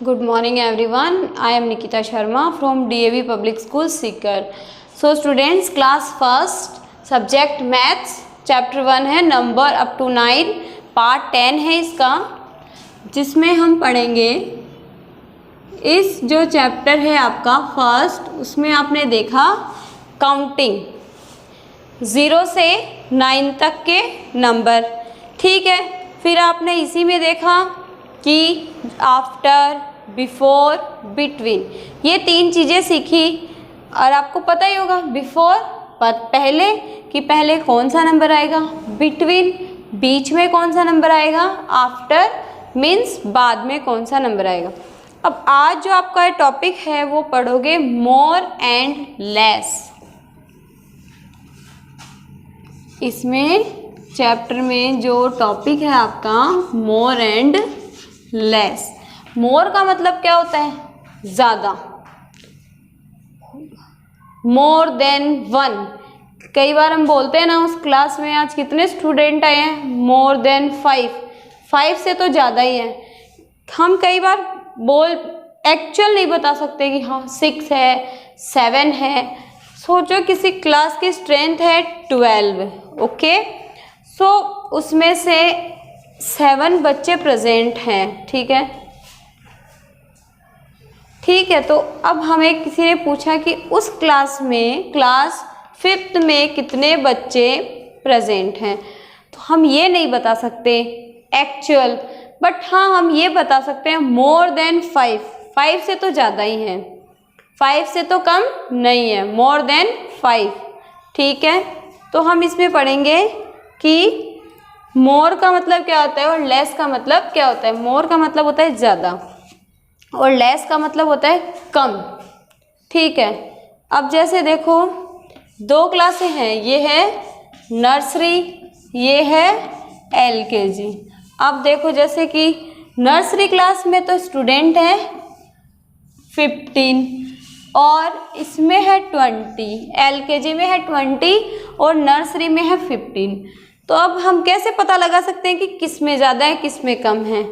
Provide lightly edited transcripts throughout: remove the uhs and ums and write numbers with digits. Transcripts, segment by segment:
Good morning everyone. I am Nikita Sharma from DAV Public School Sikar. So students, class first subject maths chapter 1 है, number up to 9, part 10 है इसका, जिसमें हम पढ़ेंगे इस जो चैप्टर है आपका फर्स्ट, उसमें आपने देखा काउंटिंग 0 से 9 तक के नंबर, ठीक है। फिर आपने इसी में देखा कि आफ्टर, बिफोर, बिटवीन, ये 3 चीज़ें सीखी। और आपको पता ही होगा बिफोर पहले कि पहले कौन सा नंबर आएगा, बिटवीन बीच में कौन सा नंबर आएगा, आफ्टर मीन्स बाद में कौन सा नंबर आएगा। अब आज जो आपका टॉपिक है वो पढ़ोगे मोर एंड लेस। इसमें चैप्टर में जो टॉपिक है आपका मोर एंड लेस। मोर का मतलब क्या होता है, ज़्यादा, मोर देन 1। कई बार हम बोलते हैं ना, उस क्लास में आज कितने स्टूडेंट आए हैं, मोर देन 5 से तो ज़्यादा ही है। हम कई बार एक्चुअल नहीं बता सकते कि हाँ 6 है, 7 है। सोचो किसी क्लास की स्ट्रेंथ है 12, ओके, सो उसमें से 7 बच्चे प्रेजेंट हैं, ठीक है। तो अब हमें किसी ने पूछा कि उस क्लास में, क्लास 5th में कितने बच्चे प्रेजेंट हैं, तो हम ये नहीं बता सकते एक्चुअल, बट हाँ हम ये बता सकते हैं मोर देन 5 से तो ज़्यादा ही हैं, 5 से तो कम नहीं है, मोर देन 5, ठीक है। तो हम इसमें पढ़ेंगे कि मोर का मतलब क्या होता है और लेस का मतलब क्या होता है। मोर का मतलब होता है ज़्यादा और लेस का मतलब होता है कम, ठीक है। अब जैसे देखो 2 क्लासें हैं, ये है नर्सरी, ये है LKG। अब देखो जैसे कि नर्सरी क्लास में तो स्टूडेंट है 15 और इसमें है 20, LKG में है 20 और नर्सरी में है 15। तो अब हम कैसे पता लगा सकते हैं कि किस में ज़्यादा है किस में कम है।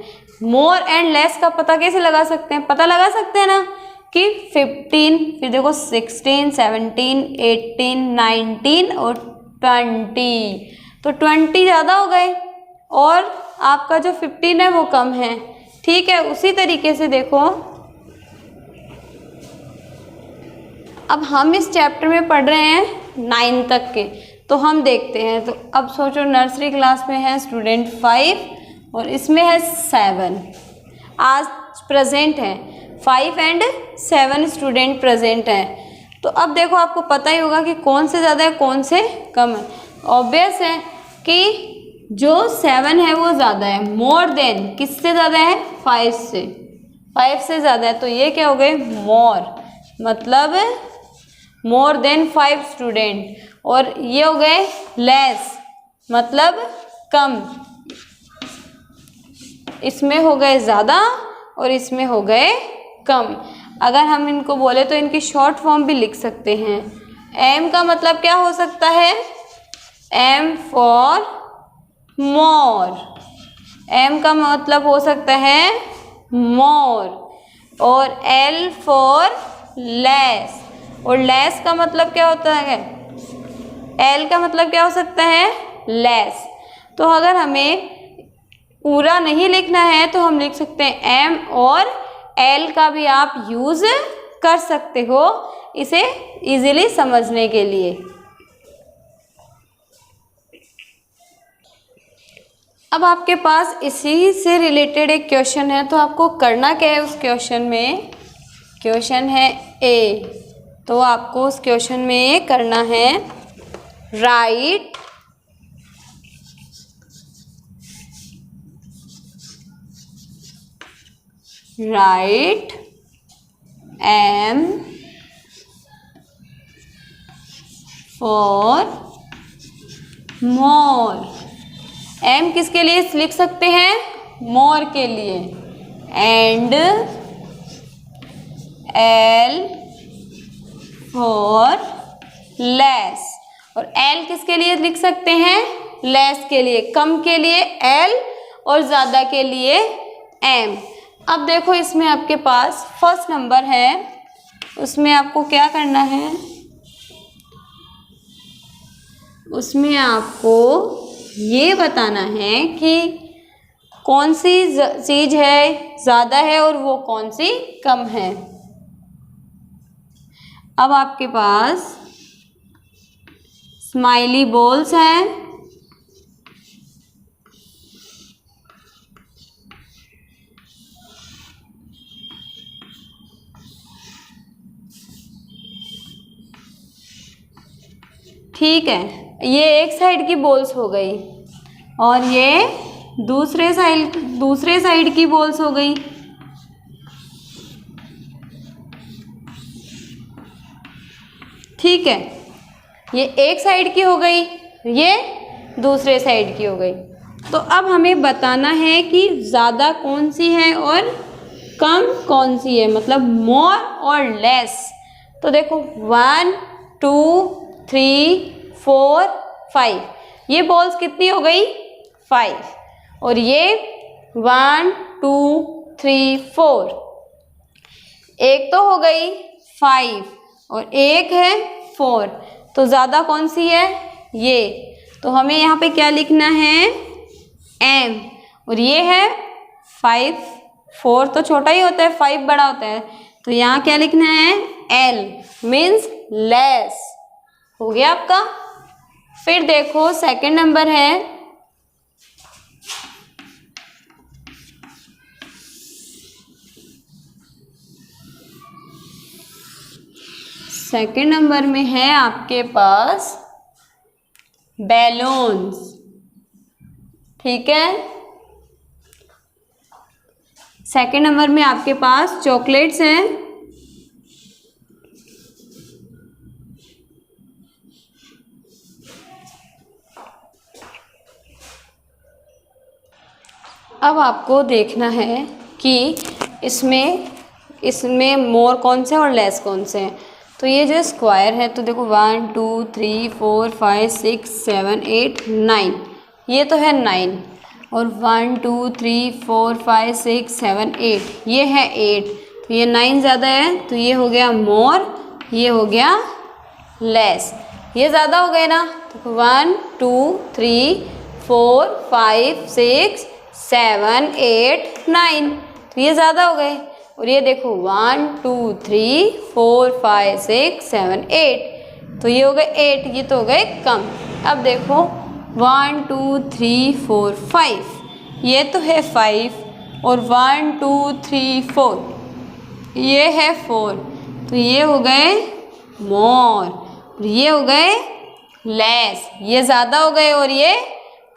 मोर एंड लेस का पता कैसे लगा सकते हैं, पता लगा सकते हैं ना कि 15, फिर देखो 16, 17, 18, 19 और 20, तो 20 ज़्यादा हो गए और आपका जो 15 है वो कम है, ठीक है। उसी तरीके से देखो अब हम इस चैप्टर में पढ़ रहे हैं 9 तक के, तो हम देखते हैं। तो अब सोचो नर्सरी क्लास में है स्टूडेंट 5 और इसमें है 7, आज प्रेजेंट है 5 एंड 7 स्टूडेंट प्रेजेंट हैं। तो अब देखो आपको पता ही होगा कि कौन से ज़्यादा है कौन से कम है। ऑब्वियस है कि जो 7 है वो ज़्यादा है, मोर देन किससे ज़्यादा है, 5 से ज़्यादा है, तो ये क्या हो गए मोर, मतलब मोर देन 5 स्टूडेंट। और ये हो गए लेस, मतलब कम, इसमें हो गए ज़्यादा और इसमें हो गए कम। अगर हम इनको बोले तो इनकी शॉर्ट फॉर्म भी लिख सकते हैं। M का मतलब क्या हो सकता है, M फॉर मोर, M का मतलब हो सकता है मोर, और L फॉर लेस, और लेस का मतलब क्या होता है, L का मतलब क्या हो सकता है, लेस। तो अगर हमें पूरा नहीं लिखना है तो हम लिख सकते हैं M, और L का भी आप यूज़ कर सकते हो इसे इजीली समझने के लिए। अब आपके पास इसी से रिलेटेड एक क्वेश्चन है, तो आपको करना क्या है, उस क्वेश्चन में, क्वेश्चन है A, तो आपको उस क्वेश्चन में करना है right M for more. M किसके लिए लिख सकते हैं, मोर के लिए, एंड L फॉर लेस, और L किसके लिए लिख सकते हैं, लेस के लिए, कम के लिए L और ज़्यादा के लिए M। अब देखो इसमें आपके पास फर्स्ट नंबर है, उसमें आपको क्या करना है, उसमें आपको ये बताना है कि कौन सी चीज़ है ज़्यादा है और वो कौन सी कम है। अब आपके पास स्माइली बॉल्स हैं, ठीक है, ये एक साइड की बॉल्स हो गई और ये दूसरे साइड की बॉल्स हो गई। ठीक है, ये एक साइड की हो गई, ये दूसरे साइड की हो गई। तो अब हमें बताना है कि ज़्यादा कौन सी है और कम कौन सी है, मतलब मोर और लेस। तो देखो 1 2 3 4 5, ये बॉल्स कितनी हो गई 5, और ये 1 2 3 4, एक तो हो गई 5 और एक है 4, तो ज़्यादा कौन सी है ये। तो हमें यहाँ पे क्या लिखना है m, और ये है 5, 4 तो छोटा ही होता है, 5 बड़ा होता है, तो यहाँ क्या लिखना है l, मीन्स लेस। हो गया आपका। फिर देखो सेकंड नंबर है, सेकंड नंबर में है आपके पास बैलून्स। ठीक है, सेकंड नंबर में आपके पास चॉकलेट्स हैं, अब आपको देखना है कि इसमें मोर कौन से और लेस कौन से हैं। तो ये जो स्क्वायर है, तो देखो 1 2 3 4 5 6 7 8 9, ये तो है 9, और 1 2 3 4 5 6 7 8, ये है 8, तो ये 9 ज़्यादा है, तो ये हो गया मोर, ये हो गया लेस। ये ज़्यादा हो गए ना, तो 1 2 3 4 5 6 7 8 9, तो ये ज़्यादा हो गए। और ये देखो 1 2 3 4 5 6 7 8, तो ये हो गए 8, ये तो हो गए कम। अब देखो 1 2 3 4 5, ये तो है 5, और 1 2 3 4, ये है 4, तो ये हो गए मोर, और ये हो गए लेस। ये ज़्यादा हो गए और ये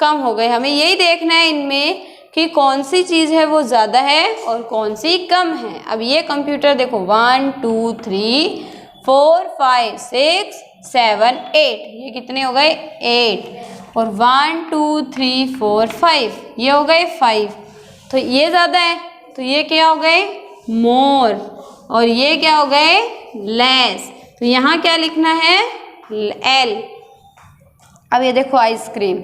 कम हो गए। हमें यही देखना है इनमें कि कौन सी चीज़ है वो ज़्यादा है और कौन सी कम है। अब ये कंप्यूटर देखो 1 2 3 4 5 6 7 8, ये कितने हो गए 8, और 1 2 3 4 5, ये हो गए 5, तो ये ज़्यादा है, तो ये क्या हो गए मोर, और ये क्या हो गए लेस। तो यहाँ क्या लिखना है L। अब ये देखो आइसक्रीम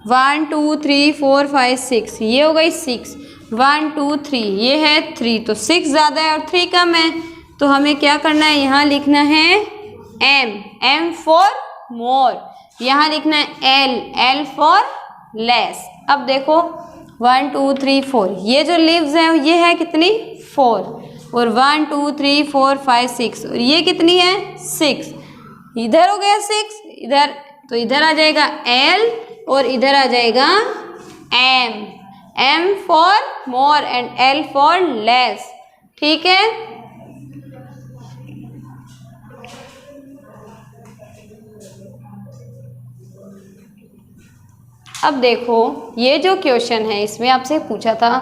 1 2 3 4 5 6, ये हो गई 6, 1 2 3, ये है 3, तो 6 ज़्यादा है और 3 कम है, तो हमें क्या करना है यहाँ लिखना है M फॉर मोर, यहाँ लिखना है L फॉर लेस। अब देखो 1 2 3 4, ये जो लीव्स हैं ये है कितनी 4, और 1 2 3 4 5 6, और ये कितनी है 6, इधर हो गया 6, इधर, तो इधर आ जाएगा L और इधर आ जाएगा M for more and L for less. ठीक है, अब देखो ये जो क्वेश्चन है इसमें आपसे पूछा था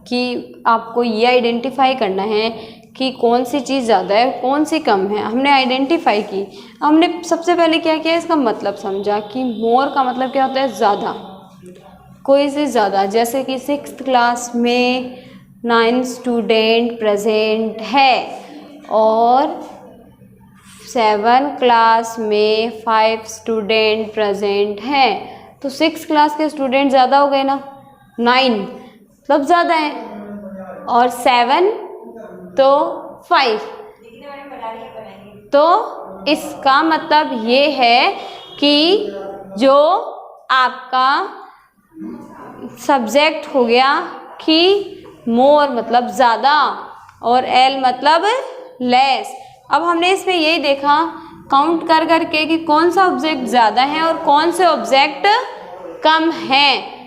कि आपको ये आइडेंटिफाई करना है कि कौन सी चीज़ ज़्यादा है कौन सी कम है। हमने आइडेंटिफाई की, हमने सबसे पहले क्या किया इसका मतलब समझा कि मोर का मतलब क्या होता है ज़्यादा, कोई से ज़्यादा, जैसे कि 6th क्लास में 9 स्टूडेंट प्रेजेंट है और 7 क्लास में 5 स्टूडेंट प्रेजेंट हैं, तो 6 क्लास के स्टूडेंट ज़्यादा हो गए ना, 9 मतलब ज़्यादा है। और 7 तो 5। तो इसका मतलब ये है कि जो आपका सब्जेक्ट हो गया कि मोर मतलब ज़्यादा और एल मतलब लेस। अब हमने इसमें यही देखा काउंट कर करके कि कौन सा ऑब्जेक्ट ज़्यादा है और कौन से ऑब्जेक्ट कम हैं।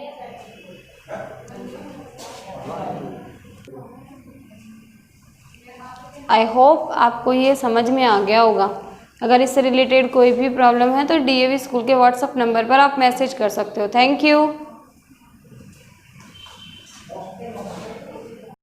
आई होप आपको ये समझ में आ गया होगा। अगर इससे रिलेटेड कोई भी प्रॉब्लम है तो डीएवी स्कूल के व्हाट्सएप नंबर पर आप मैसेज कर सकते हो। Thank you.